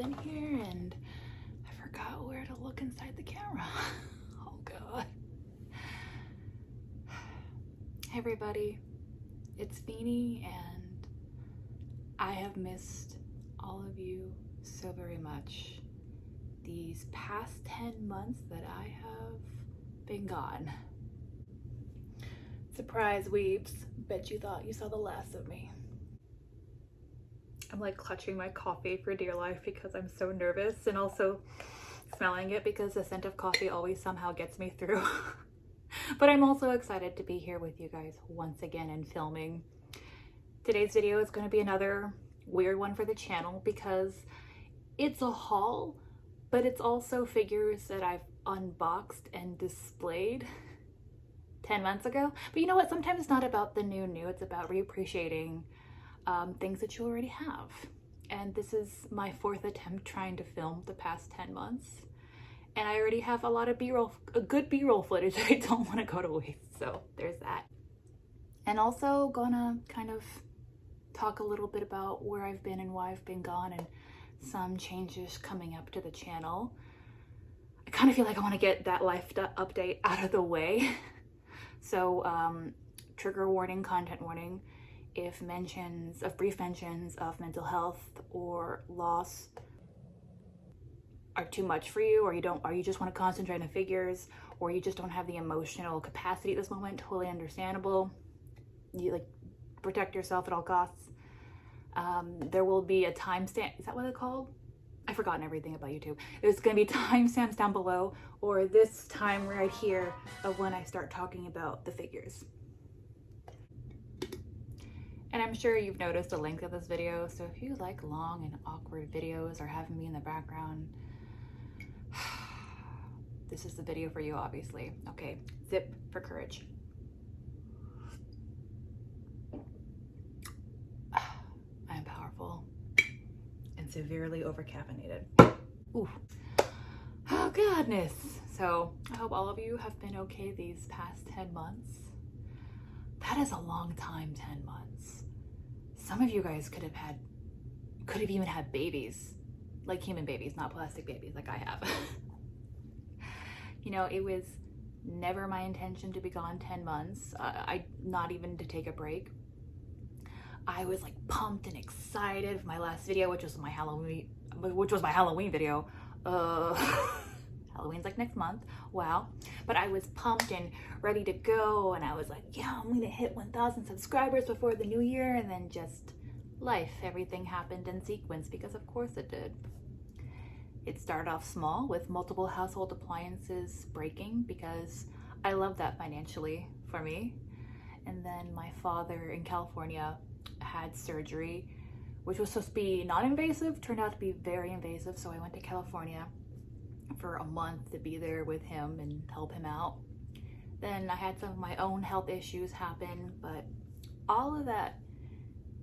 in here and I forgot where to look inside the camera. Oh God. Hey everybody, it's Beanie and I have missed all of you so very much these past 10 months that I have been gone. Surprise weeps, bet you thought you saw the last of me. I'm like clutching my coffee for dear life because I'm so nervous, and also smelling it because the scent of coffee always somehow gets me through. But I'm also excited to be here with you guys once again and filming. Today's video is going to be another weird one for the channel because it's a haul, but it's also figures that I've unboxed and displayed 10 months ago. But you know what? Sometimes it's not about the new, it's about reappreciating things that you already have. And this is my 4th attempt trying to film the past 10 months. And I already have a lot of good B-roll footage that I don't want to go to waste. So there's that. And also gonna kind of talk a little bit about where I've been and why I've been gone and some changes coming up to the channel. I kind of feel like I want to get that life update out of the way. So trigger warning, content warning. If brief mentions of mental health or loss are too much for you, or you just want to concentrate on figures, or you just don't have the emotional capacity at this moment, totally understandable. You like protect yourself at all costs. There will be a timestamp. Is that what it's called? I've forgotten everything about YouTube. There's going to be timestamps down below, or this time right here of when I start talking about the figures. And I'm sure you've noticed the length of this video, so if you like long and awkward videos or having me in the background, this is the video for you, obviously. Okay, zip for courage. I am powerful and severely overcaffeinated. Ooh. Oh goodness. So I hope all of you have been okay these past 10 months. That is a long time, 10 months. Some of you guys could have even had babies, like human babies, not plastic babies like I have. You know, it was never my intention to be gone 10 months. Not even to take a break. I was like pumped and excited for my last video, which was my Halloween video. Halloween's like next month. Wow. But I was pumped and ready to go, and I was like, yeah, I'm gonna hit 1,000 subscribers before the new year. And then just everything happened in sequence, because of course it did. It started off small with multiple household appliances breaking, because I love that financially for me. And then my father in California had surgery, which was supposed to be non-invasive, turned out to be very invasive. So I went to California for a month to be there with him and help him out. Then I had some of my own health issues happen, but all of that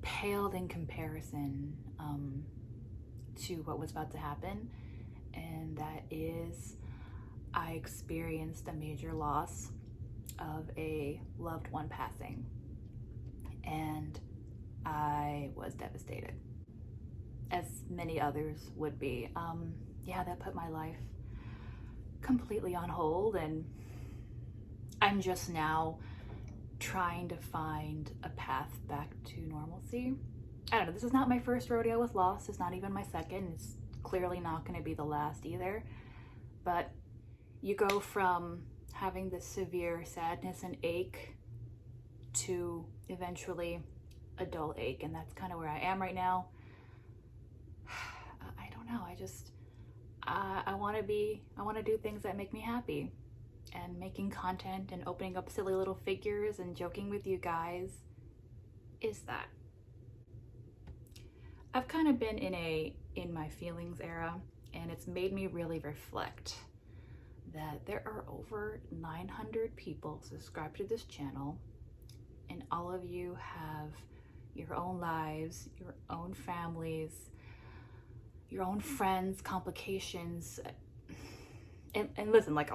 paled in comparison to what was about to happen. And that is, I experienced a major loss of a loved one passing, and I was devastated, as many others would be. Yeah, that put my life completely on hold, and I'm just now trying to find a path back to normalcy. I don't know, this is not my first rodeo with loss. It's not even my second. It's clearly not going to be the last either. But you go from having this severe sadness and ache to eventually a dull ache, and that's kind of where I am right now. I don't know, I want to do things that make me happy, and making content and opening up silly little figures and joking with you guys is that. I've kind of been in my feelings era, and it's made me really reflect that there are over 900 people subscribed to this channel, and all of you have your own lives, your own families, your own friends, complications. And listen, like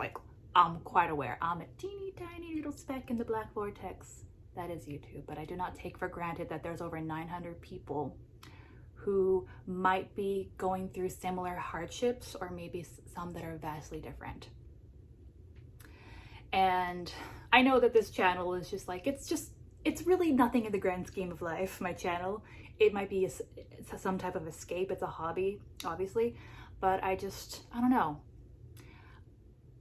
I'm quite aware I'm a teeny tiny little speck in the black vortex that is YouTube, but I do not take for granted that there's over 900 people who might be going through similar hardships, or maybe some that are vastly different. And I know that this channel is just like, it's really nothing in the grand scheme of life, my channel. It might be some type of escape. It's a hobby, obviously, but I don't know.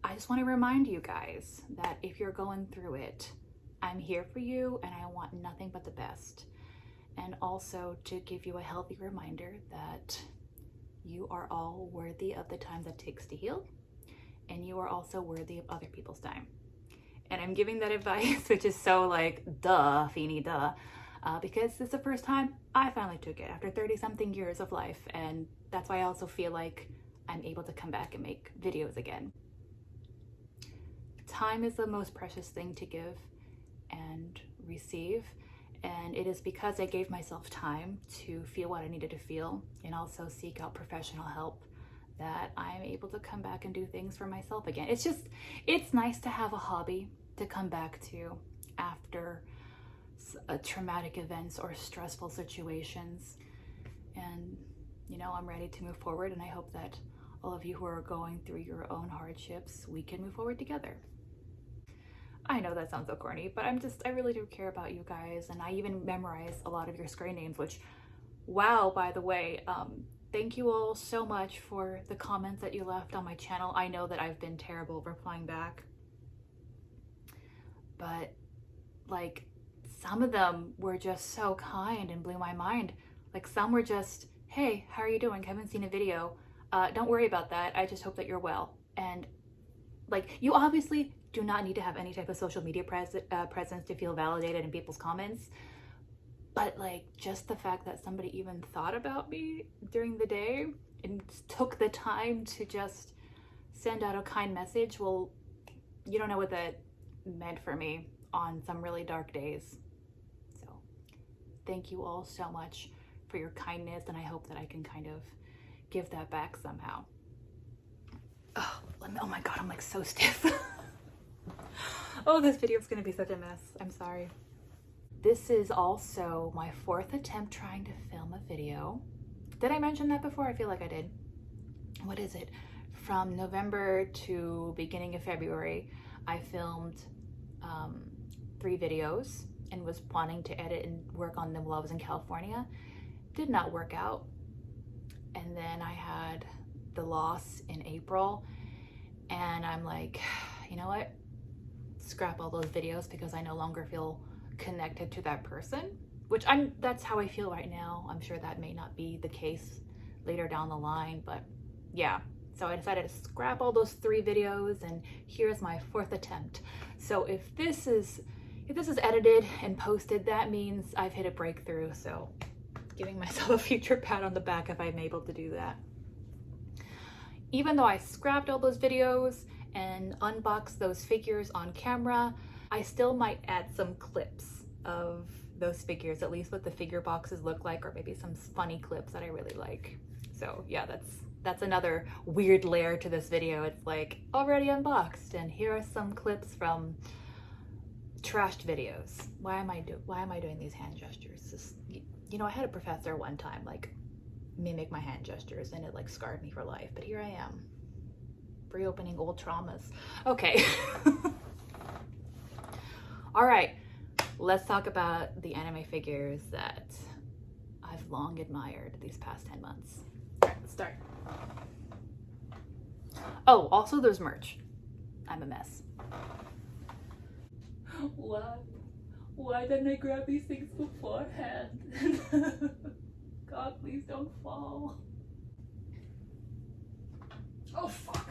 I just want to remind you guys that if you're going through it, I'm here for you and I want nothing but the best. And also to give you a healthy reminder that you are all worthy of the time that it takes to heal, and you are also worthy of other people's time. And I'm giving that advice, which is so like, duh, Feeny, duh, because it's the first time I finally took it after 30-something years of life. And that's why I also feel like I'm able to come back and make videos again. Time is the most precious thing to give and receive. And it is because I gave myself time to feel what I needed to feel and also seek out professional help that I'm able to come back and do things for myself again. It's nice to have a hobby to come back to after traumatic events or stressful situations. And, you know, I'm ready to move forward, and I hope that all of you who are going through your own hardships, we can move forward together. I know that sounds so corny, but I really do care about you guys, and I even memorize a lot of your screen names, which, wow, by the way, thank you all so much for the comments that you left on my channel. I know that I've been terrible replying back, but like some of them were just so kind and blew my mind. Like some were just, hey, how are you doing? Haven't seen a video. Don't worry about that. I just hope that you're well. And like, you obviously do not need to have any type of social media presence to feel validated in people's comments. But like, just the fact that somebody even thought about me during the day and took the time to just send out a kind message, well, you don't know what that meant for me on some really dark days. So thank you all so much for your kindness, and I hope that I can kind of give that back somehow. Oh my god, I'm like so stiff. Oh, this video is gonna be such a mess. I'm sorry. This is also my 4th attempt trying to film a video. Did I mention that before? I feel like I did. What is it? From November to beginning of February, I filmed 3 videos and was planning to edit and work on them while I was in California. Did not work out. And then I had the loss in April, and I'm like, you know what? Scrap all those videos because I no longer feel connected to that person, which that's how I feel right now. I'm sure that may not be the case later down the line, but yeah. So I decided to scrap all those 3 videos, and here's my 4th attempt. So if this is edited and posted, that means I've hit a breakthrough. So giving myself a future pat on the back if I'm able to do that. Even though I scrapped all those videos and unboxed those figures on camera, I still might add some clips of those figures, at least what the figure boxes look like, or maybe some funny clips that I really like. So yeah, that's another weird layer to this video. It's like already unboxed, and here are some clips from trashed videos. Why am I doing these hand gestures? Just, you know, I had a professor one time like mimic my hand gestures, and it like scarred me for life, but here I am reopening old traumas. Okay. All right, let's talk about the anime figures that I've long admired these past 10 months. All right, let's start. Oh, also there's merch. I'm a mess. Why didn't I grab these things beforehand? God, please don't fall. Oh, fuck.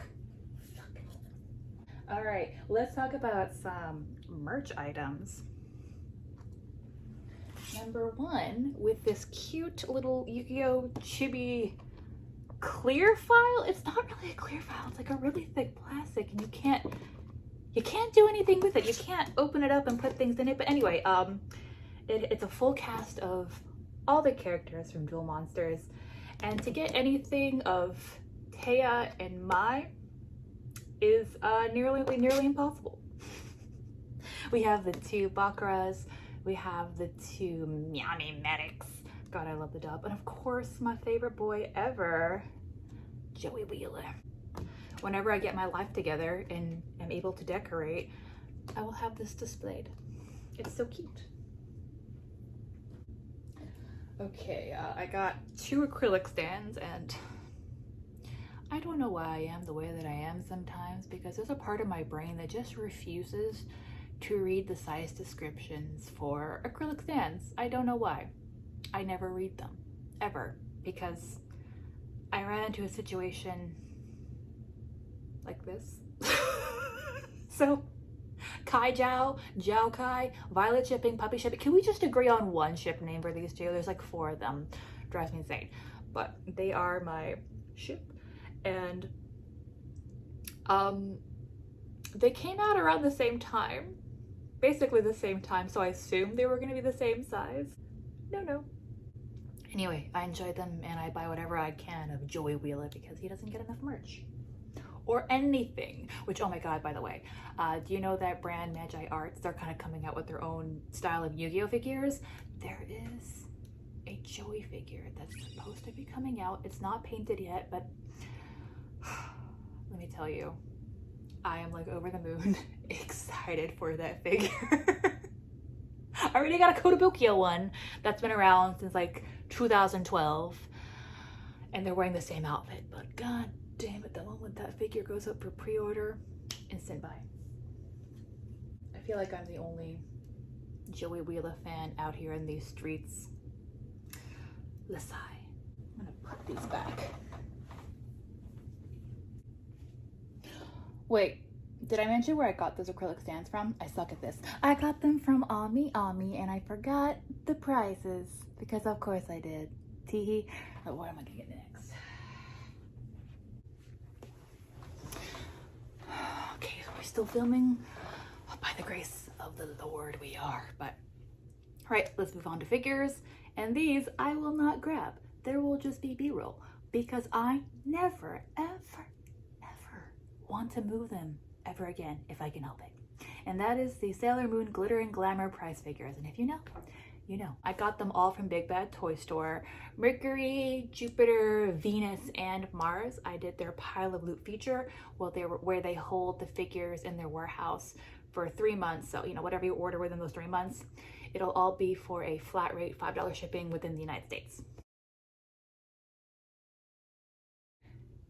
All right, let's talk about some merch items. Number 1, with this cute little Yu-Gi-Oh! Chibi clear file. It's not really a clear file. It's like a really thick plastic, and you can't do anything with it. You can't open it up and put things in it. But anyway, it's a full cast of all the characters from Duel Monsters, and to get anything of Taya and Mai is nearly impossible. We have the 2 Bakuras, we have the 2 Miami medics, God, I love the dub. And of course, my favorite boy ever, Joey Wheeler. Whenever I get my life together and am able to decorate, I will have this displayed. It's so cute. Okay, I got 2 acrylic stands, and I don't know why I am the way that I am sometimes, because there's a part of my brain that just refuses to read the size descriptions for acrylic stands. I don't know why. I never read them, ever, because I ran into a situation like this. So, Kai Jiao, Jiao Kai, Violet shipping, puppy shipping. Can we just agree on one ship name for these 2? There's like 4 of them. Drives me insane. But they are my ship. And they came out around the same time. Basically the same time. So I assumed they were going to be the same size. No. Anyway, I enjoy them, and I buy whatever I can of Joey Wheeler because he doesn't get enough merch. Or anything, which, oh my God, by the way, do you know that brand Magi Arts? They're kind of coming out with their own style of Yu-Gi-Oh figures. There is a Joey figure that's supposed to be coming out. It's not painted yet, but let me tell you, I am like over the moon excited for that figure. I already got a Kotobukiya one that's been around since like 2012, and they're wearing the same outfit, but God damn it, the moment that figure goes up for pre-order, instant buy. I feel like I'm the only Joey Wheeler fan out here in these streets. Let's sigh. I'm gonna put these back. Wait, did I mention where I got those acrylic stands from? I suck at this. I got them from Ami, and I forgot the prices because of course I did. Teehee. What am I gonna get next? Okay, so we're still filming. By the grace of the Lord we are. But all right, let's move on to figures. And these I will not grab. There will just be B-roll because I never, ever want to move them ever again if I can help it. And that is the Sailor Moon Glitter and Glamour prize figures. And if you know, you know. I got them all from Big Bad Toy Store. Mercury, Jupiter, Venus, and Mars. I did their pile of loot feature where they hold the figures in their warehouse for 3 months. So, you know, whatever you order within those 3 months, it'll all be for a flat rate $5 shipping within the United States.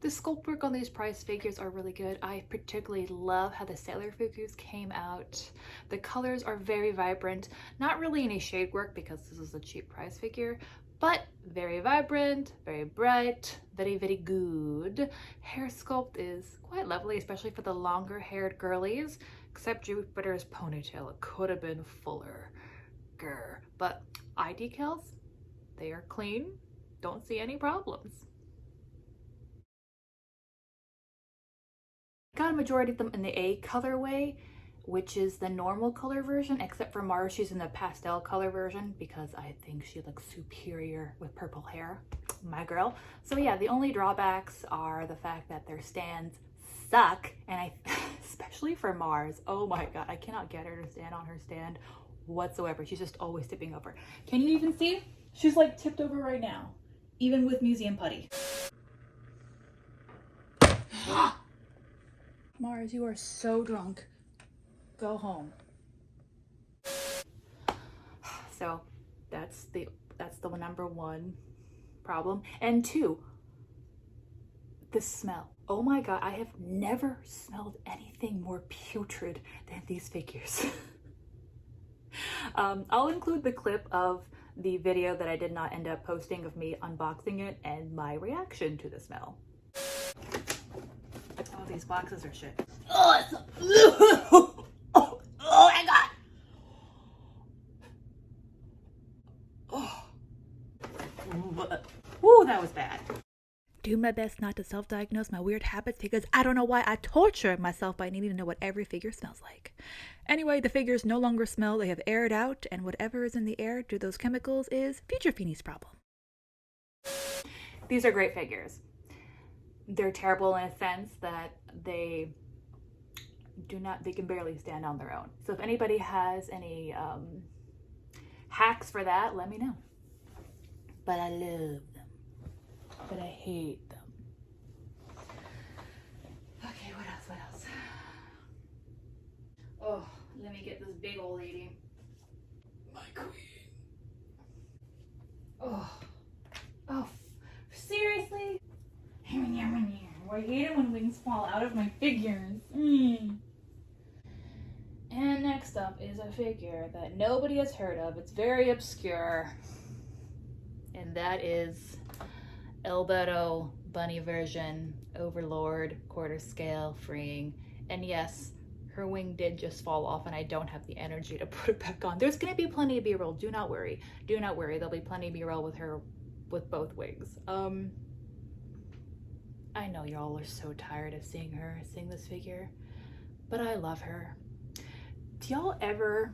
The sculpt work on these prize figures are really good. I particularly love how the Sailor figures came out. The colors are very vibrant. Not really any shade work because this is a cheap prize figure, but very vibrant, very bright, very, very good. Hair sculpt is quite lovely, especially for the longer haired girlies, except Jupiter's ponytail. It could have been fuller. Grr. But eye decals, they are clean. Don't see any problems. Got a majority of them in the A colorway, which is the normal color version, except for Mars. She's in the pastel color version because I think she looks superior with purple hair, my girl. So yeah, the only drawbacks are the fact that their stands suck, and especially for Mars, oh my God, I cannot get her to stand on her stand whatsoever. She's just always tipping over. Can you even see? She's like tipped over right now, even with museum putty. Mars, you are so drunk. Go home. So that's the number 1 problem. And 2, the smell. Oh my God, I have never smelled anything more putrid than these figures. I'll include the clip of the video that I did not end up posting of me unboxing it and my reaction to the smell. Oh, these boxes are shit. Oh, it's oh my God. Oh. Ooh, that was bad. Do my best not to self-diagnose my weird habits because I don't know why I torture myself by needing to know what every figure smells like. Anyway, the figures no longer smell. They have aired out, and whatever is in the air due to those chemicals is Future Feenie's problem. These are great figures. They're terrible in a sense that they can barely stand on their own. So if anybody has any hacks for that, let me know. but I love them. But I hate them. Okay, what else? What else? Oh, let me get this big old lady. My queen. Oh. Oh, seriously? I hate it when wings fall out of my figures. And next up is a figure that nobody has heard of. It's very obscure. And that is Albedo bunny version, Overlord, quarter scale, freeing. And yes, her wing did just fall off and I don't have the energy to put it back on. There's gonna be plenty of B-roll, do not worry. Do not worry, there'll be plenty of B-roll with her, with both wings. I know y'all are so tired of seeing this figure, but I love her. Do y'all ever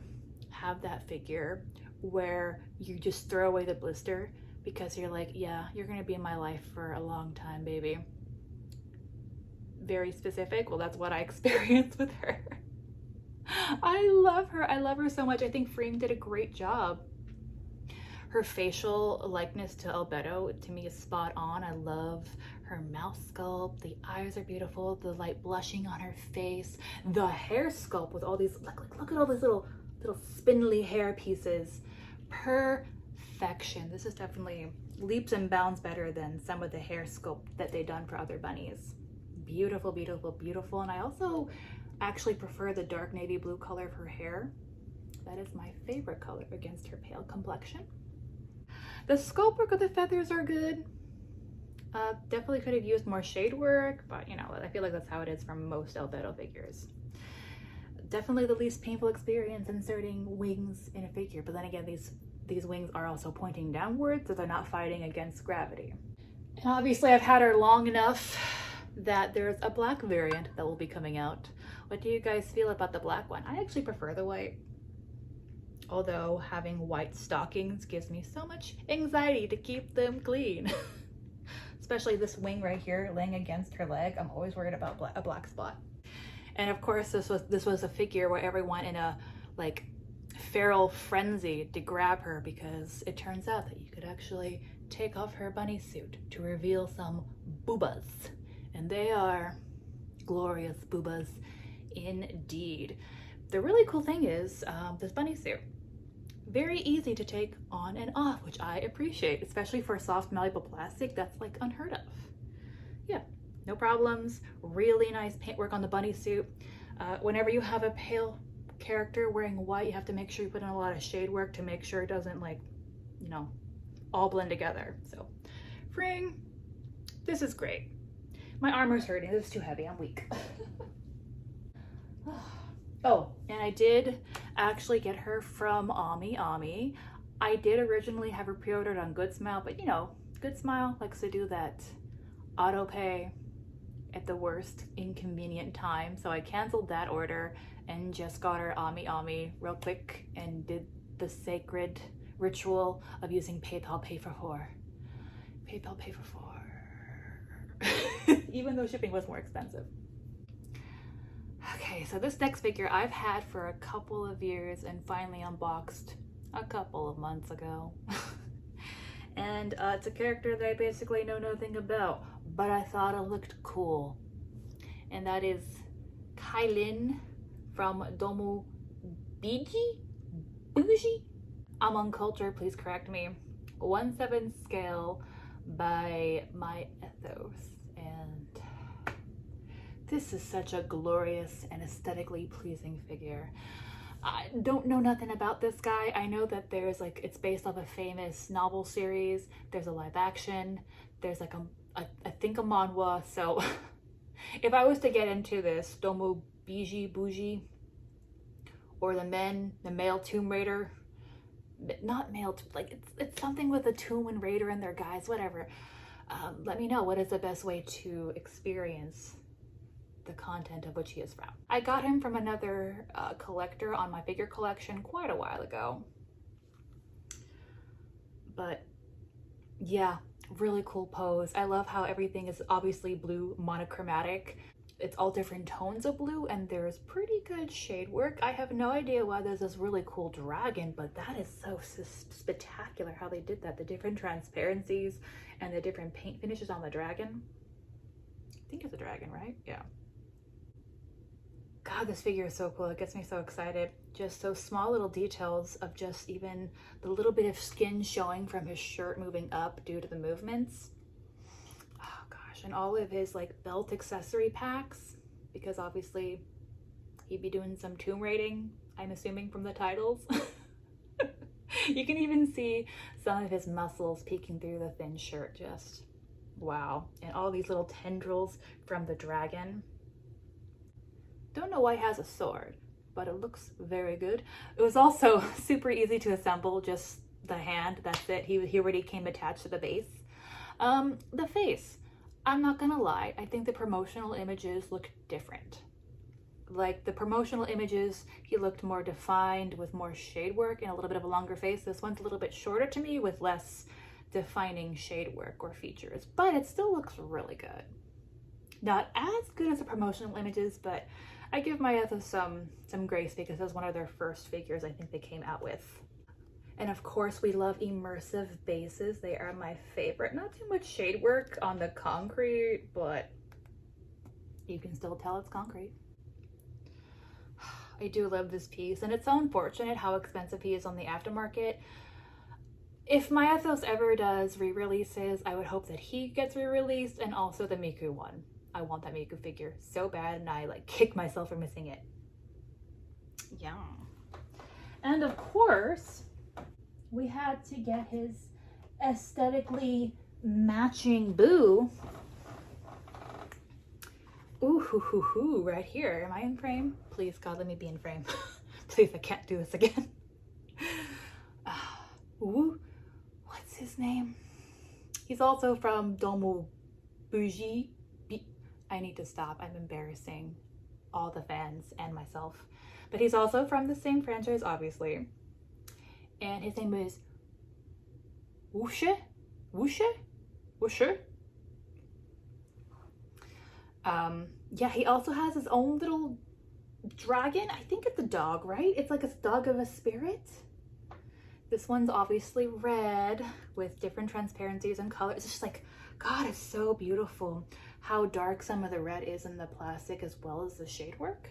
have that figure where you just throw away the blister because you're like, yeah, you're gonna be in my life for a long time, baby? Very specific. Well, that's what I experienced with her. I love her so much. I think Freeing did a great job. Her facial likeness to Albedo, to me, is spot on. I love her mouth sculpt. The eyes are beautiful. The light blushing on her face. The hair sculpt with all these, look at all these little spindly hair pieces. Perfection. This is definitely leaps and bounds better than some of the hair sculpt that they've done for other bunnies. Beautiful, beautiful, beautiful. And I also actually prefer the dark navy blue color of her hair. That is my favorite color against her pale complexion. The sculpt work of the feathers are good. Definitely could have used more shade work, but you know, I feel like that's how it is for most Albedo figures. Definitely the least painful experience inserting wings in a figure, but then again, these wings are also pointing downwards, so they're not fighting against gravity. And obviously I've had her long enough that there's a black variant that will be coming out. What do you guys feel about the black one? I actually prefer the white. Although having white stockings gives me so much anxiety to keep them clean. Especially this wing right here laying against her leg. I'm always worried about a black spot. And of course this was a figure where everyone in a like feral frenzy to grab her, because it turns out that you could actually take off her bunny suit to reveal some boobas. And they are glorious boobas indeed. The really cool thing is this bunny suit. Very easy to take on and off, which I appreciate, especially for soft malleable plastic. That's like unheard of. Yeah, no problems. Really nice paintwork on the bunny suit. Whenever you have a pale character wearing white, you have to make sure you put in a lot of shade work to make sure it doesn't, like, you know, all blend together. So, Freeing, this is great. My armor's hurting. This is too heavy. I'm weak. Oh, and I did actually get her from Ami. I did originally have her pre-ordered on Good Smile, but you know, Good Smile likes to do that auto pay at the worst inconvenient time. So I canceled that order and just got her Ami real quick and did the sacred ritual of using PayPal Pay for 4. PayPal Pay for 4. Even though shipping was more expensive. Okay, so this next figure I've had for a couple of years and finally unboxed a couple of months ago. And it's a character that I basically know nothing about, but I thought it looked cool. And that is Kylin from Daomu. Biji? I'm uncultured, please correct me. 1/7 scale by Myethos. And this is such a glorious and aesthetically pleasing figure. I don't know nothing about this guy. I know that there's like, it's based off a famous novel series. There's a live action. There's like I think a manhwa. So if I was to get into this Daomu Biji, or the male Tomb Raider, not male, like it's something with a tomb and raider in there, guys, whatever. Let me know what is the best way to experience the content of which he is from. I got him from another collector on my figure collection quite a while ago. But yeah, really cool pose. I love how everything is obviously blue monochromatic. it's all different tones of blue, and there's pretty good shade work. I have no idea why there's this really cool dragon, but that is so spectacular how they did that. The different transparencies and the different paint finishes on the dragon. I think it's a dragon, right? Yeah. God, this figure is so cool. It gets me so excited. Just those small little details of just even the little bit of skin showing from his shirt moving up due to the movements. Oh gosh, and all of his like belt accessory packs, because obviously he'd be doing some tomb raiding, I'm assuming from the titles. You can even see some of his muscles peeking through the thin shirt. Just wow. And all these little tendrils from the dragon. Don't know why he has a sword, but it looks very good. It was also super easy to assemble, just the hand, that's it. He already came attached to the base. The face, I'm not gonna lie, I think the promotional images look different. Like the promotional images, he looked more defined with more shade work and a little bit of a longer face. This one's a little bit shorter to me with less defining shade work or features, but it still looks really good. Not as good as the promotional images, but I give Myethos some grace because it was one of their first figures I think they came out with. And of course we love immersive bases. They are my favorite. Not too much shade work on the concrete, but you can still tell it's concrete. I do love this piece, and it's so unfortunate how expensive he is on the aftermarket. If Myethos ever does re-releases, I would hope that he gets re-released, and also the Miku one. I want that Miku figure so bad, and I like kick myself for missing it. Yeah. And of course, we had to get his aesthetically matching Boo. Ooh, hoo, hoo, hoo, right here. Am I in frame? Please, God, let me be in frame. Please, I can't do this again. Ooh, what's his name? He's also from Daomu, Biji. I need to stop. I'm embarrassing all the fans and myself. But he's also from the same franchise, obviously. And his name is Wuxian? Yeah, he also has his own little dragon. I think it's a dog, right? It's like a dog of a spirit. This one's obviously red with different transparencies and colors. It's just like, God, it's so beautiful how dark some of the red is in the plastic as well as the shade work.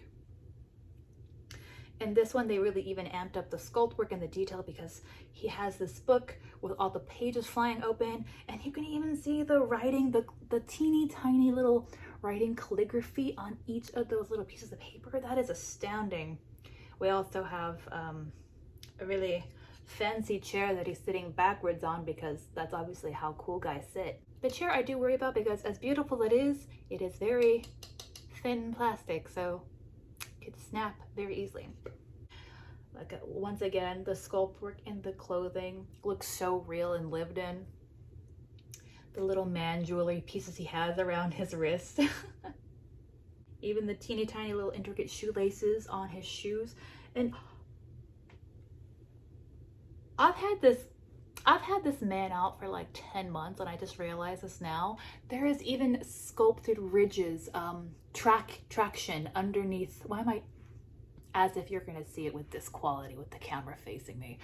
And this one, they really even amped up the sculpt work and the detail because he has this book with all the pages flying open, and you can even see the writing, the teeny tiny little writing calligraphy on each of those little pieces of paper. That is astounding. We also have a really fancy chair that he's sitting backwards on because that's obviously how cool guys sit. The chair I do worry about because as beautiful it is very thin plastic, so it could snap very easily. Like once again, the sculpt work in the clothing looks so real and lived in. The little man jewelry pieces he has around his wrist. Even the teeny tiny little intricate shoelaces on his shoes. And I've had this man out for like 10 months and I just realized this now. There is even sculpted ridges, traction underneath. Why am I, as if you're gonna see it with this quality with the camera facing me.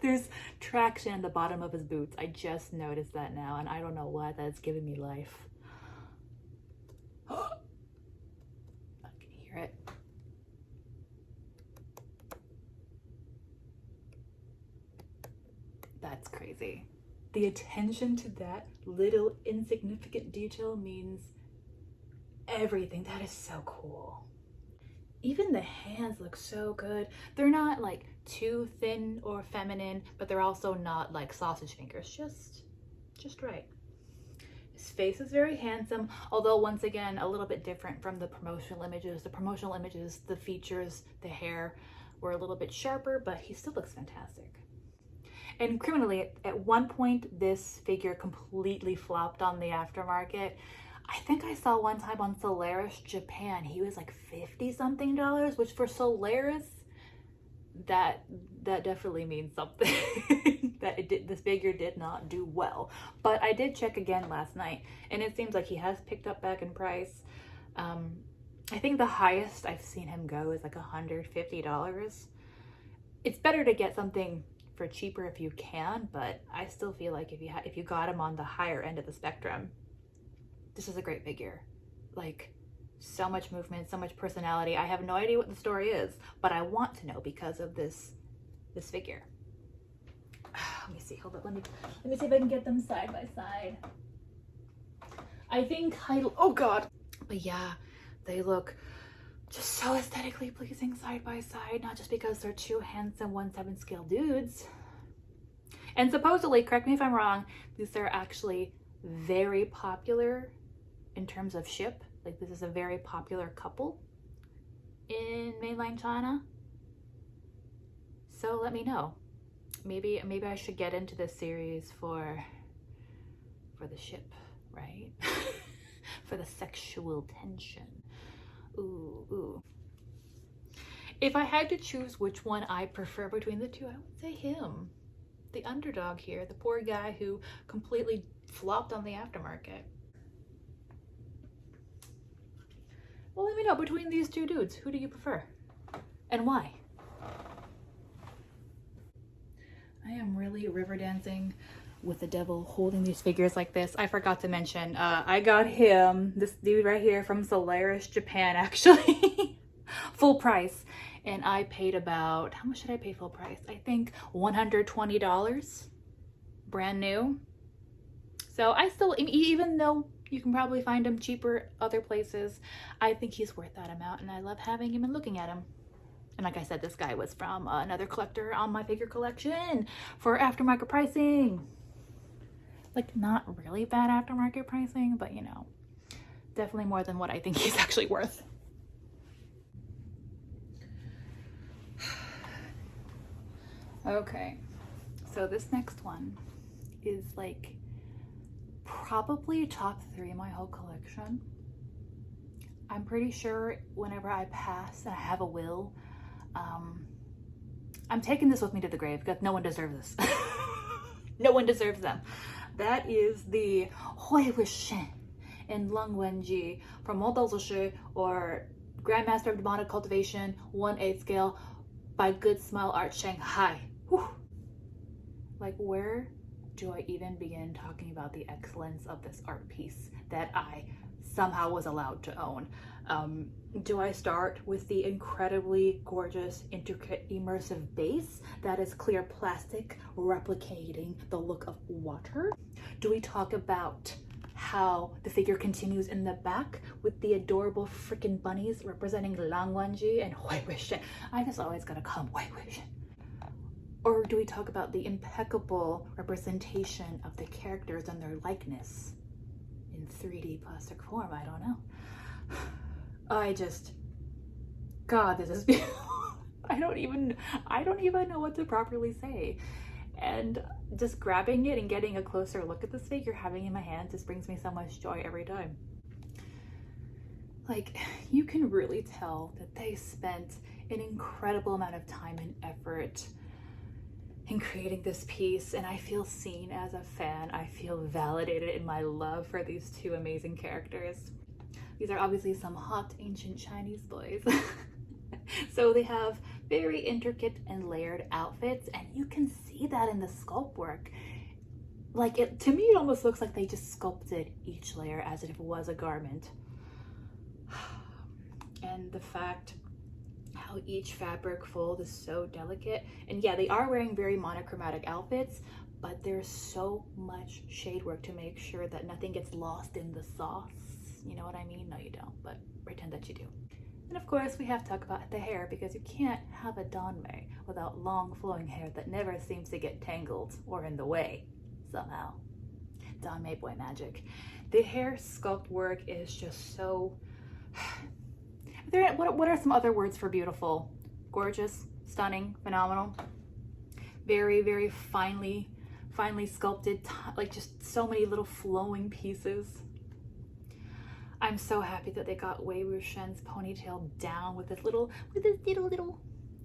There's traction at the bottom of his boots. I just noticed that now and I don't know why that's giving me life. I can hear it. That's crazy. The attention to that little insignificant detail means everything. That is so cool. Even the hands look so good. They're not like too thin or feminine, but they're also not like sausage fingers. Just right. His face is very handsome, although once again, a little bit different from the promotional images. The promotional images, the features, the hair were a little bit sharper, but he still looks fantastic. And criminally, at one point, this figure completely flopped on the aftermarket. I think I saw one time on Solaris Japan, he was like $50 something, which for Solaris, that definitely means something. That this figure did not do well. But I did check again last night, and it seems like he has picked up back in price. I think the highest I've seen him go is like $150. It's better to get something for cheaper if you can, but I still feel like if you got him on the higher end of the spectrum, this is a great figure. Like, so much movement, so much personality. I have no idea what the story is, but I want to know because of this figure. Let me see. Hold up. Let me see if I can get them side by side. I think oh god. But yeah, they look just so aesthetically pleasing side by side, not just because they're two handsome 1/7 scale dudes. And supposedly, correct me if I'm wrong, these are actually very popular in terms of ship. Like, this is a very popular couple in mainland China. So let me know. Maybe I should get into this series for the ship, right? For the sexual tension. Ooh. If I had to choose which one I prefer between the two, I would say him. The underdog here, the poor guy who completely flopped on the aftermarket. Well, let me know, between these two dudes, who do you prefer? And why? I am really river dancing with the devil holding these figures like this. I forgot to mention, I got him, this dude right here from Solaris, Japan, actually. Full price. And I paid about, how much did I pay full price? I think $120, brand new. So I still, even though you can probably find him cheaper other places, I think he's worth that amount, and I love having him and looking at him. And like I said, this guy was from another collector on my figure collection for aftermarket pricing. Like, not really bad aftermarket pricing, but you know, definitely more than what I think he's actually worth. Okay, so this next one is like probably top 3 in my whole collection. I'm pretty sure whenever I pass and I have a will, I'm taking this with me to the grave because no one deserves this. No one deserves them. That is the Wuxian in Wangi from Wangi, or Grandmaster of Demonic Cultivation, 1/8 scale by Good Smile Art, Shanghai. Whew. Like, where do I even begin talking about the excellence of this art piece that I somehow was allowed to own? Do I start with the incredibly gorgeous, intricate, immersive base that is clear plastic replicating the look of water? Do we talk about how the figure continues in the back with the adorable freaking bunnies representing Wangi and Wuxian? I just always gotta come Wuxian. Or do we talk about the impeccable representation of the characters and their likeness in 3D plastic form? I don't know. God, this is beautiful. I don't even know what to properly say. And just grabbing it and getting a closer look at this figure, having it in my hand, just brings me so much joy every time. Like, you can really tell that they spent an incredible amount of time and effort in creating this piece, and I feel seen as a fan. I feel validated in my love for these two amazing characters. These are obviously some hot ancient Chinese boys. So they have very intricate and layered outfits, and you can see that in the sculpt work. Like, to me, it almost looks like they just sculpted each layer as if it was a garment. And the fact how each fabric fold is so delicate. And yeah, they are wearing very monochromatic outfits, but there's so much shade work to make sure that nothing gets lost in the sauce. You know what I mean? No, you don't, but pretend that you do. And of course, we have to talk about the hair, because you can't have a Daomu without long flowing hair that never seems to get tangled or in the way somehow. Daomu boy magic. The hair sculpt work is just so... What are some other words for beautiful? Gorgeous, stunning, phenomenal. Very, very finely sculpted, like just so many little flowing pieces. I'm so happy that they got Wuxian's ponytail down with this little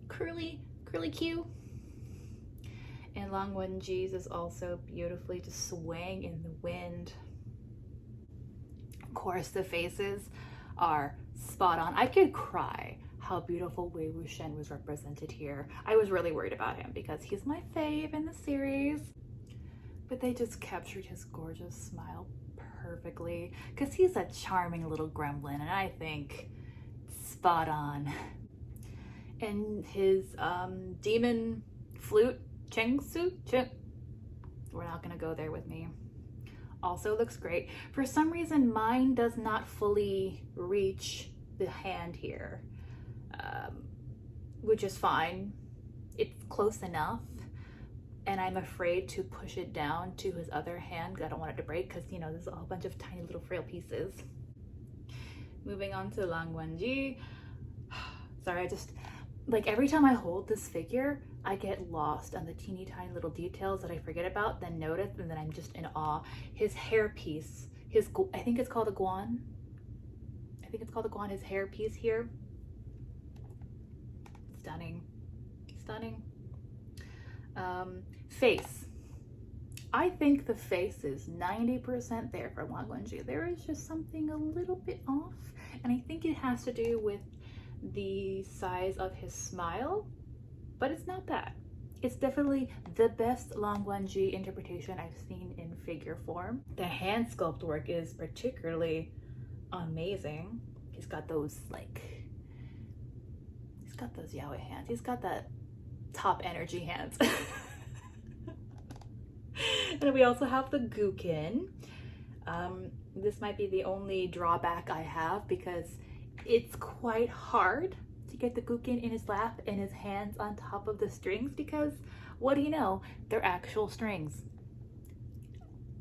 curly really cute. And Wangi's is also beautifully just swaying in the wind. Of course, the faces are spot on. I could cry how beautiful Wuxian was represented here. I was really worried about him because he's my fave in the series, but they just captured his gorgeous smile perfectly because he's a charming little gremlin, and I think spot on. And his demon flute, we're not gonna go there with me, also looks great. For some reason, mine does not fully reach the hand here, which is fine. It's close enough, and I'm afraid to push it down to his other hand because I don't want it to break, because, you know, there's a whole bunch of tiny little frail pieces. Moving on to Wangi. Sorry, I just, like, every time I hold this figure, I get lost on the teeny tiny little details that I forget about, then notice, and then I'm just in awe. His hairpiece, I think it's called a guan. I think it's called a guan, his hairpiece here. Stunning, stunning. Face. I think the face is 90% there for Wangi. There is just something a little bit off, and I think it has to do with the size of his smile, but it's not that. It's definitely the best Wangi interpretation I've seen in figure form. The hand sculpt work is particularly amazing. He's got those, like, he's got those yaoi hands. He's got that top energy hands. And we also have the Gukin. This might be the only drawback I have because it's quite hard to get the Gukin in his lap and his hands on top of the strings because, what do you know, they're actual strings.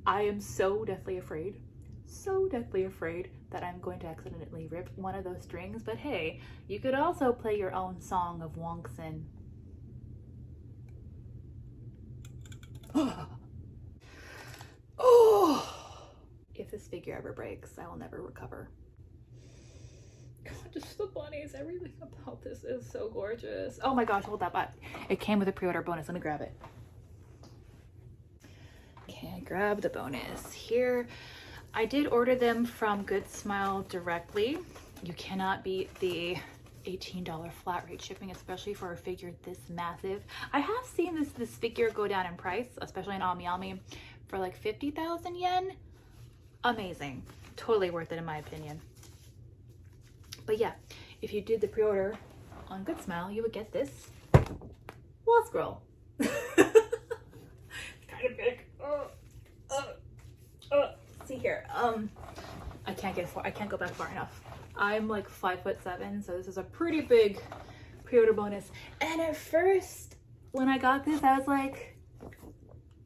I am so deathly afraid that I'm going to accidentally rip one of those strings, but hey, you could also play your own song of Wuxian. Oh, if this figure ever breaks, I will never recover. God, just the bunnies, everything about this is so gorgeous. Oh my gosh, hold that back. It came with a pre-order bonus. Let me grab it. Okay, I grabbed the bonus here. I did order them from Good Smile directly. You cannot beat the $18 flat rate shipping, especially for a figure this massive. I have seen this figure go down in price, especially in Ami for like 50,000 yen. Amazing. Totally worth it in my opinion. But yeah, if you did the pre-order on Good Smile, you would get this wall scroll. It's kind of big. See here. I can't go back far enough. I'm like 5'7", so this is a pretty big pre-order bonus. And at first, when I got this, I was like,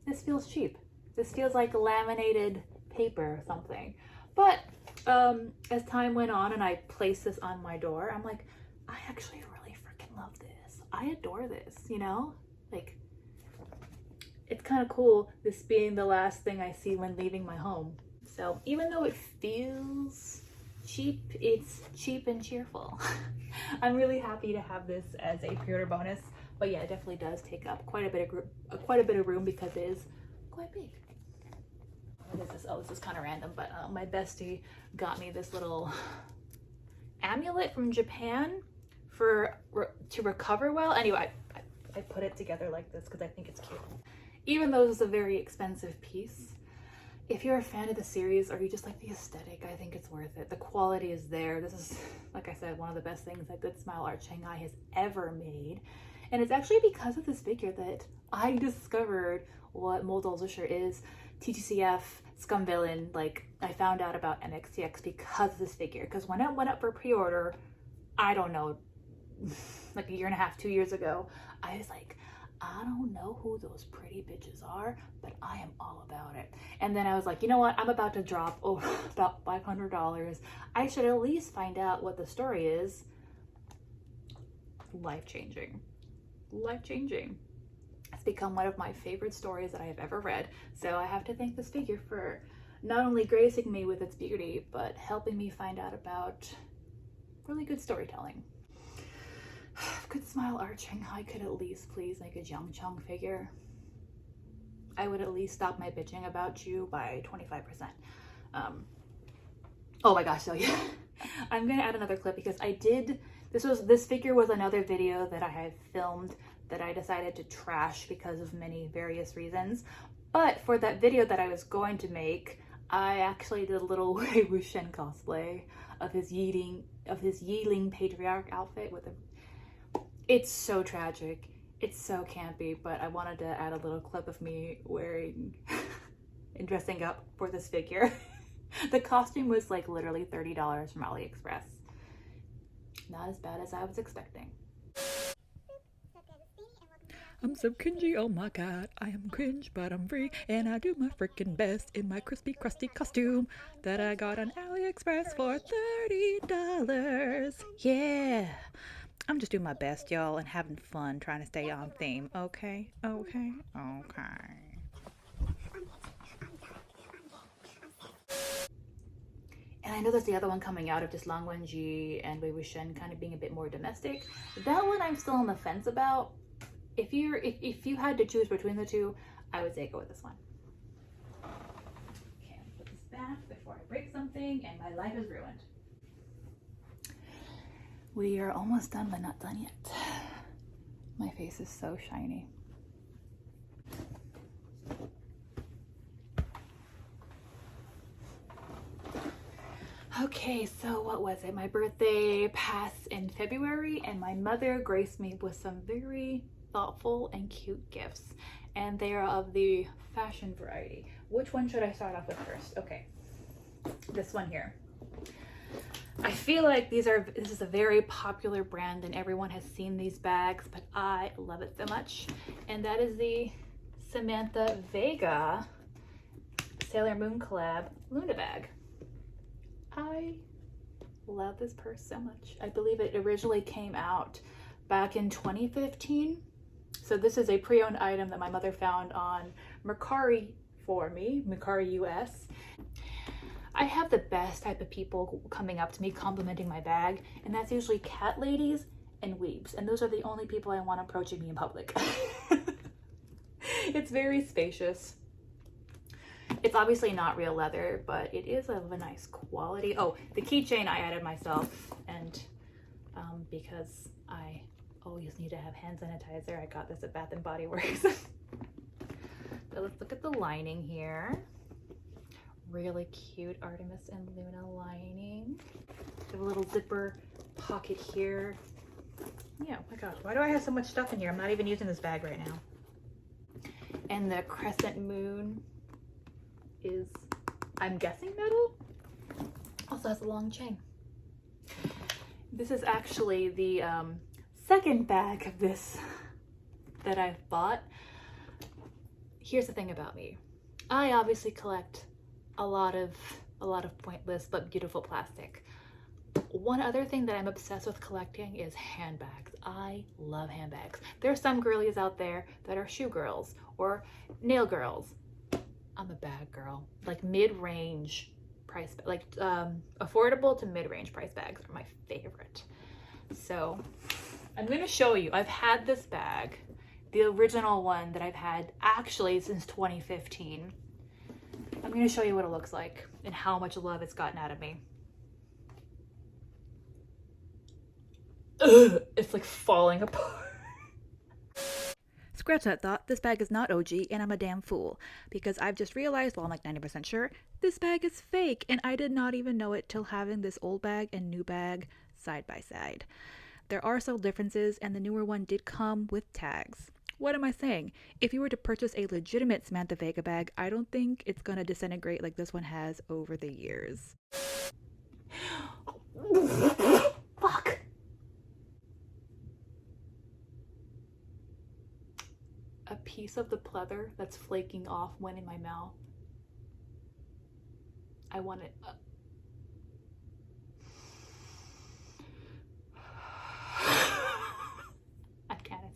this feels cheap. This feels like laminated paper or something. But as time went on and I placed this on my door, I'm like, I actually really freaking love this. I adore this, you know? Like, it's kind of cool this being the last thing I see when leaving my home. So even though it feels cheap, it's cheap and cheerful. I'm really happy to have this as a pre-order bonus. But yeah, it definitely does take up quite a bit of room because it is quite big. What is this? Oh, this is kind of random, but my bestie got me this little amulet from Japan to recover well. Anyway, I put it together like this because I think it's cute. Even though this is a very expensive piece, if you're a fan of the series or you just like the aesthetic, I think it's worth it. The quality is there. This is, like I said, one of the best things that Good Smile Art Shanghai has ever made. And it's actually because of this figure that I discovered what Moldolzischer is, TTCF, Scum Villain. Like, I found out about MXTX because of this figure. Because when it went up for pre-order, I don't know, like a year and a half, 2 years ago, I was like, I don't know who those pretty bitches are, but I am all about it. And then I was like, you know what? I'm about to drop about $500. I should at least find out what the story is. Life-changing. Life-changing. It's become one of my favorite stories that I have ever read. So I have to thank this figure for not only gracing me with its beauty, but helping me find out about really good storytelling. I've could smile art Shanghai could at least please make a Zhang figure, I would at least stop my bitching about you by 25%. Oh my gosh, so yeah. I'm gonna add another clip because this figure was another video that I had filmed that I decided to trash because of many various reasons. But for that video that I was going to make, I actually did a little Wuxian cosplay of his Yiling patriarch outfit with a... It's so tragic. It's so campy, but I wanted to add a little clip of me wearing and dressing up for this figure. The costume was like literally $30 from AliExpress. Not as bad as I was expecting. I'm so cringy, oh my god. I am cringe, but I'm free, and I do my freaking best in my crispy, crusty costume that I got on AliExpress for $30. Yeah. I'm just doing my best, y'all, and having fun trying to stay on theme. Okay? Okay? Okay. And I know there's the other one coming out of just Wangi and Wuxian kind of being a bit more domestic. That one I'm still on the fence about. If you had to choose between the two, I would say go with this one. Okay, I'll put this back before I break something and my life is ruined. We are almost done, but not done yet. My face is so shiny. Okay, so what was it? My birthday passed in February and my mother graced me with some very thoughtful and cute gifts. And they are of the fashion variety. Which one should I start off with first? Okay, this one here. I feel like this is a very popular brand and everyone has seen these bags, but I love it so much. And that is the Samantha Vega Sailor Moon collab Luna bag. I love this purse so much. I believe it originally came out back in 2015. So this is a pre-owned item that my mother found on Mercury for me, Mercury US. I have the best type of people coming up to me complimenting my bag, and that's usually cat ladies and weebs, and those are the only people I want approaching me in public. It's very spacious. It's obviously not real leather, but it is of a nice quality. Oh, the keychain I added myself, and because I always need to have hand sanitizer, I got this at Bath & Body Works. So let's look at the lining here. Really cute Artemis and Luna lining. Have a little zipper pocket here. Yeah, oh my gosh, why do I have so much stuff in here? I'm not even using this bag right now. And the crescent moon is, I'm guessing, metal. Also has a long chain. This is actually the second bag of this that I've bought. Here's the thing about me. I obviously collect a lot of pointless but beautiful plastic. One other thing that I'm obsessed with collecting is handbags. I love handbags. There's some girlies out there that are shoe girls or nail girls. I'm a bag girl. Like mid-range price, like affordable to mid-range price bags are my favorite. So I'm gonna show you. I've had this bag, the original one that I've had actually since 2015. I'm going to show you what it looks like and how much love it's gotten out of me. Ugh, it's like falling apart. Scratch that thought, this bag is not OG and I'm a damn fool because I've just realized, well, I'm like 90% sure, this bag is fake and I did not even know it till having this old bag and new bag side by side. There are subtle differences and the newer one did come with tags. What am I saying? If you were to purchase a legitimate Samantha Vega bag, I don't think it's gonna disintegrate like this one has over the years. Fuck! A piece of the pleather that's flaking off went in my mouth. I want it.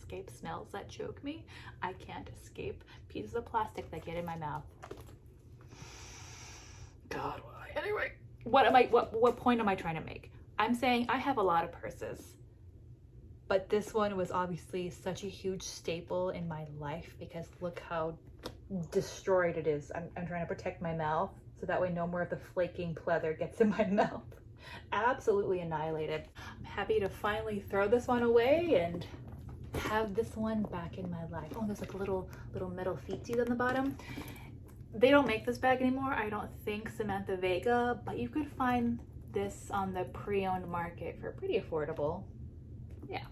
Escape smells that choke me. I can't escape pieces of plastic that get in my mouth. God, why? Anyway, what point am I trying to make? I'm saying I have a lot of purses. but this one was obviously such a huge staple in my life because look how destroyed it is. I'm trying to protect my mouth so that way no more of the flaking pleather gets in my mouth. Absolutely annihilated. I'm happy to finally throw this one away and have this one back in my life. Oh, there's like little metal feetsies on the bottom. They don't make this bag anymore, I don't think, Samantha Vega, but you could find this on the pre-owned market for pretty affordable. Yeah.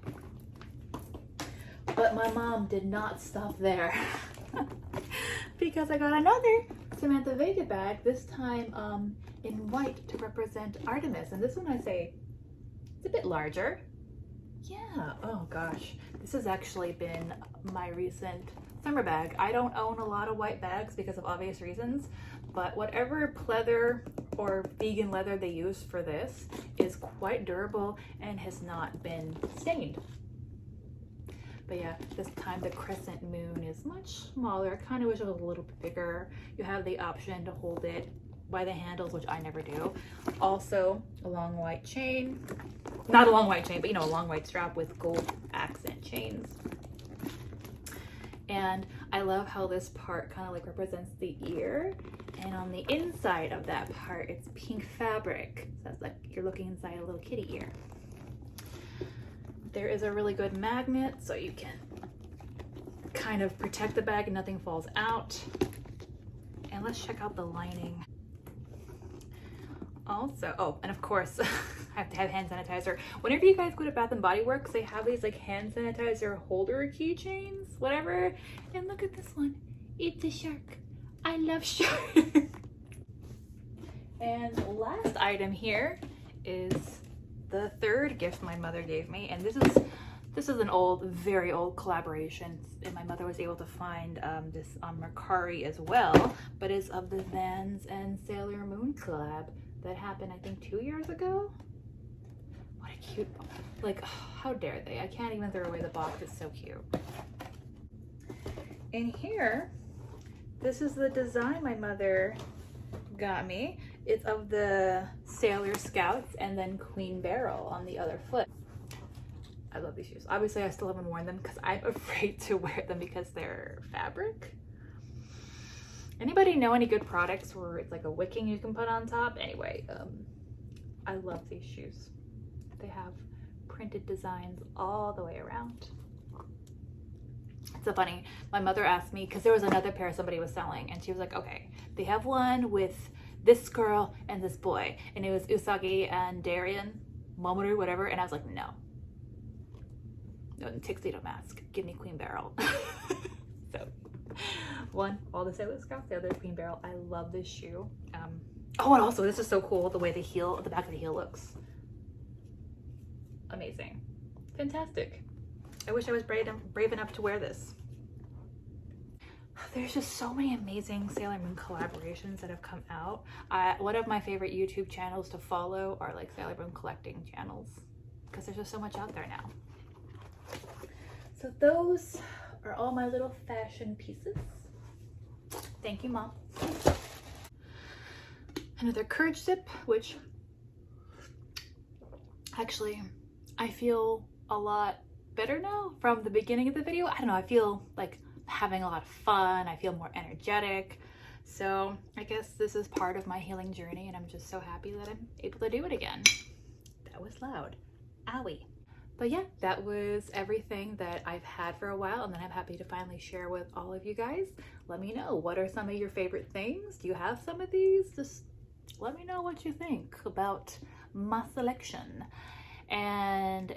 But my mom did not stop there because I got another Samantha Vega bag, this time in white to represent Artemis. And this one I say, it's a bit larger. Yeah, oh gosh. This has actually been my recent summer bag. I don't own a lot of white bags because of obvious reasons, but whatever pleather or vegan leather they use for this is quite durable and has not been stained. But yeah, this time the crescent moon is much smaller. I kind of wish it was a little bit bigger. You have the option to hold it by the handles, which I never do. Also, a long white chain. Not a long white chain, but you know, a long white strap with gold accent chains. And I love how this part kind of like represents the ear. And on the inside of that part, it's pink fabric. So it's like you're looking inside a little kitty ear. There is a really good magnet so you can kind of protect the bag and nothing falls out. And let's check out the lining. Also, oh, and of course, I have to have hand sanitizer. Whenever you guys go to Bath & Body Works, they have these like hand sanitizer holder keychains, whatever. And look at this one. It's a shark. I love sharks. And last item here is the third gift my mother gave me. And this is an old, very old collaboration. And my mother was able to find this on Mercury as well, but it's of the Vans and Sailor Moon collab that happened, I think, 2 years ago. What a cute box. Like, oh, how dare they? I can't even throw away the box. It's so cute. And here, this is the design my mother got me. It's of the Sailor Scouts and then Queen Beryl on the other foot. I love these shoes. Obviously, I still haven't worn them because I'm afraid to wear them because they're fabric. Anybody know any good products where it's like a wicking you can put on top? Anyway, I love these shoes. They have printed designs all the way around. It's so funny. My mother asked me, because there was another pair somebody was selling, and she was like, okay, they have one with this girl and this boy, and it was Usagi and Darien, Mamoru, whatever, and I was like, no. No, tuxedo mask. Give me Queen Beryl. So, one, all the Sailor Scouts, the other Queen Beryl. I love this shoe. Oh, and also, this is so cool, the way the heel, the back of the heel looks. Amazing. Fantastic. I wish I was brave enough to wear this. There's just so many amazing Sailor Moon collaborations that have come out. One of my favorite YouTube channels to follow are like Sailor Moon collecting channels, because there's just so much out there now. So those are all my little fashion pieces. Thank you, Mom. Another Courage sip, which actually I feel a lot better now from the beginning of the video. I don't know, I feel like having a lot of fun. I feel more energetic. So I guess this is part of my healing journey, and I'm just so happy that I'm able to do it again. That was loud. Owie. But yeah, that was everything that I've had for a while, and then I'm happy to finally share with all of you guys. Let me know, what are some of your favorite things? Do you have some of these? Just let me know what you think about my selection. And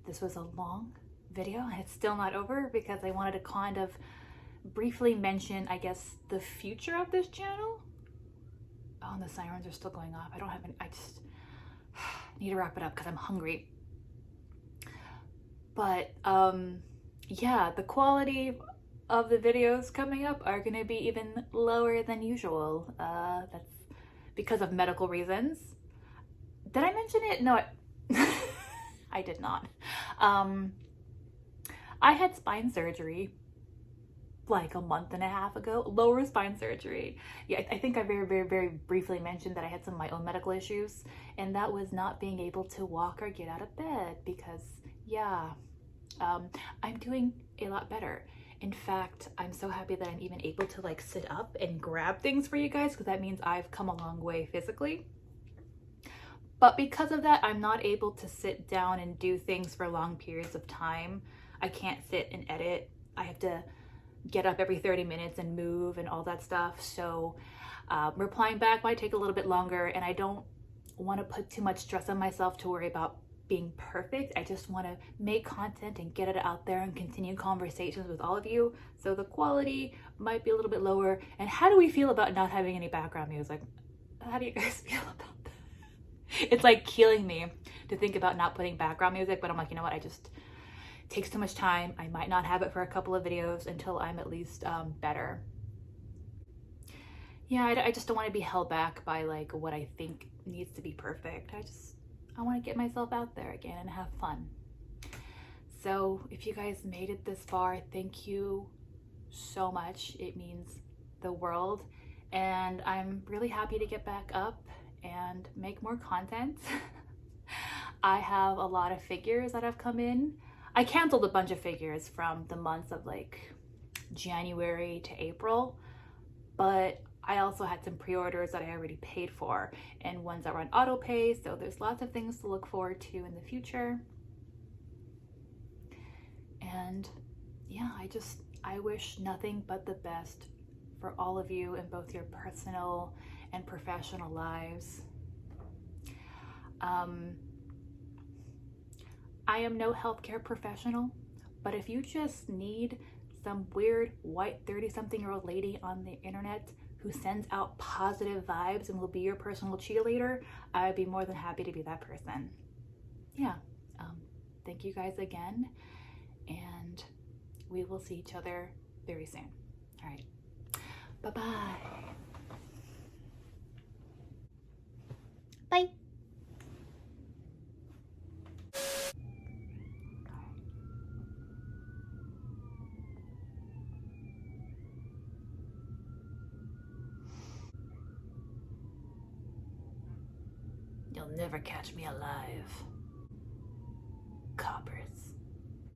this was a long video, and it's still not over because I wanted to kind of briefly mention, I guess, the future of this channel. Oh, and the sirens are still going off. I don't have any, I just need to wrap it up because I'm hungry. But yeah, the quality of the videos coming up are going to be even lower than usual. That's because of medical reasons. Did I mention it? No, I did not. I had spine surgery like a month and a half ago, lower spine surgery. Yeah, I think I very briefly mentioned that I had some of my own medical issues, and that was not being able to walk or get out of bed because Yeah, I'm doing a lot better. In fact, I'm so happy that I'm even able to like sit up and grab things for you guys, because that means I've come a long way physically. But because of that, I'm not able to sit down and do things for long periods of time. I can't sit and edit. I have to get up every 30 minutes and move and all that stuff. So replying back might take a little bit longer, and I don't want to put too much stress on myself to worry about being perfect. I just want to make content and get it out there and continue conversations with all of you. So the quality might be a little bit lower. And how do we feel about not having any background music? How do you guys feel about that? It's like killing me to think about not putting background music, but I'm like, you know what? It takes too much time. I might not have it for a couple of videos until I'm at least better. Yeah, I just don't want to be held back by like what I think needs to be perfect. I want to get myself out there again and have fun. So if you guys made it this far, thank you so much. It means the world. And I'm really happy to get back up and make more content. I have a lot of figures that have come in. I canceled a bunch of figures from the months of like January to April, but I also had some pre-orders that I already paid for and ones that were on auto pay. So there's lots of things to look forward to in the future. And yeah, I wish nothing but the best for all of you in both your personal and professional lives. I am no healthcare professional, but if you just need some weird white 30-something-year-old lady on the internet who sends out positive vibes and will be your personal cheerleader, I would be more than happy to be that person. Yeah, thank you guys again, and we will see each other very soon. All right, bye-bye. Bye. You'll never catch me alive. Coppers.